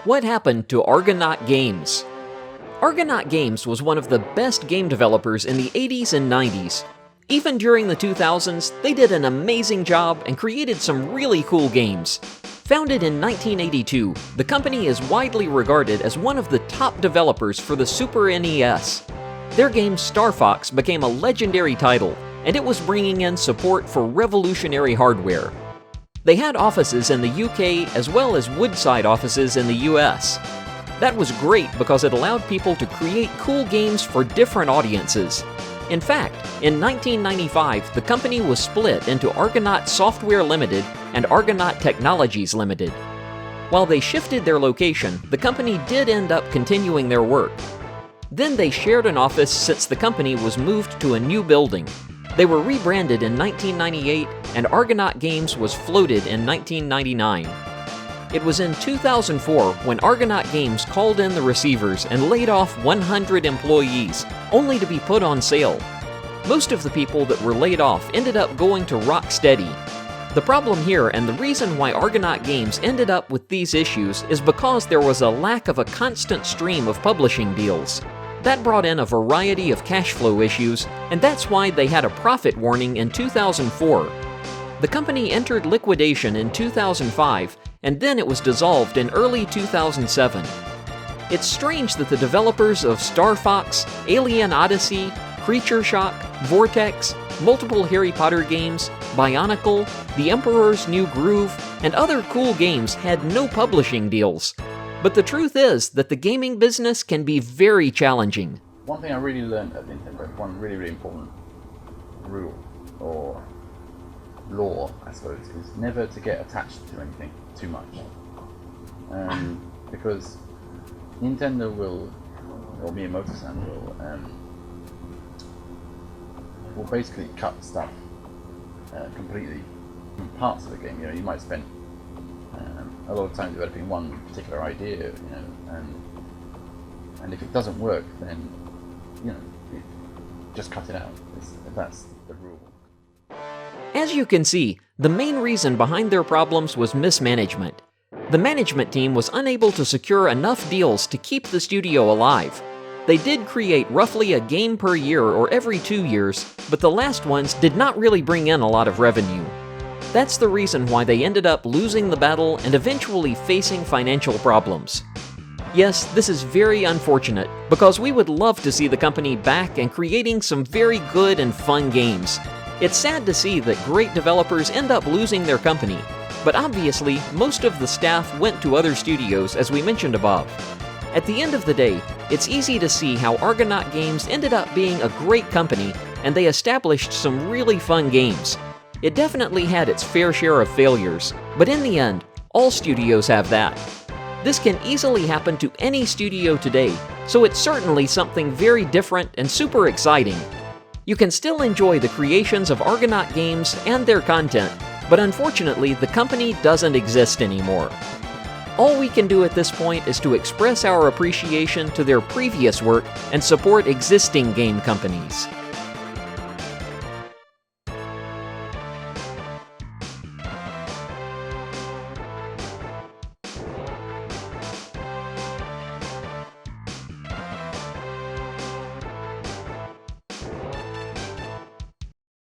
What happened to Argonaut Games? Argonaut Games was one of the best game developers in the 80s and 90s. Even during the 2000s, they did an amazing job and created some really cool games. Founded in 1982, the company is widely regarded as one of the top developers for the Super NES. Their game Star Fox became a legendary title, and it was bringing in support for revolutionary hardware. They had offices in the UK as well as Woodside offices in the US. That was great because it allowed people to create cool games for different audiences. In fact, in 1995, the company was split into Argonaut Software Limited and Argonaut Technologies Limited. While they shifted their location, the company did end up continuing their work. Then they shared an office since the company was moved to a new building. They were rebranded in 1998, and Argonaut Games was floated in 1999. It was in 2004 when Argonaut Games called in the receivers and laid off 100 employees, only to be put on sale. Most of the people that were laid off ended up going to Rocksteady. The problem here, and the reason why Argonaut Games ended up with these issues, is because there was a lack of a constant stream of publishing deals. That brought in a variety of cash flow issues, and that's why they had a profit warning in 2004. The company entered liquidation in 2005, and then it was dissolved in early 2007. It's strange that the developers of Star Fox, Alien Odyssey, Creature Shock, Vortex, multiple Harry Potter games, Bionicle, The Emperor's New Groove, and other cool games had no publishing deals. But the truth is that the gaming business can be very challenging. One thing I really learned at Nintendo, one really important rule, or law, I suppose, is never to get attached to anything too much. Because Nintendo will, or Miyamoto-san will basically cut stuff completely from parts of the game. You know, you might spend a lot of time developing one particular idea, you know, and if it doesn't work, then just cut it out. That's the rule. As you can see, the main reason behind their problems was mismanagement. The management team was unable to secure enough deals to keep the studio alive. They did create roughly a game per year or every 2 years, but the last ones did not really bring in a lot of revenue. That's the reason why they ended up losing the battle and eventually facing financial problems. Yes, this is very unfortunate, because we would love to see the company back and creating some very good and fun games. It's sad to see that great developers end up losing their company, but obviously most of the staff went to other studios, as we mentioned above. At the end of the day, it's easy to see how Argonaut Games ended up being a great company, and they established some really fun games. It definitely had its fair share of failures, but in the end, all studios have that. This can easily happen to any studio today, so it's certainly something very different and super exciting. You can still enjoy the creations of Argonaut Games and their content, but unfortunately the company doesn't exist anymore. All we can do at this point is to express our appreciation to their previous work and support existing game companies.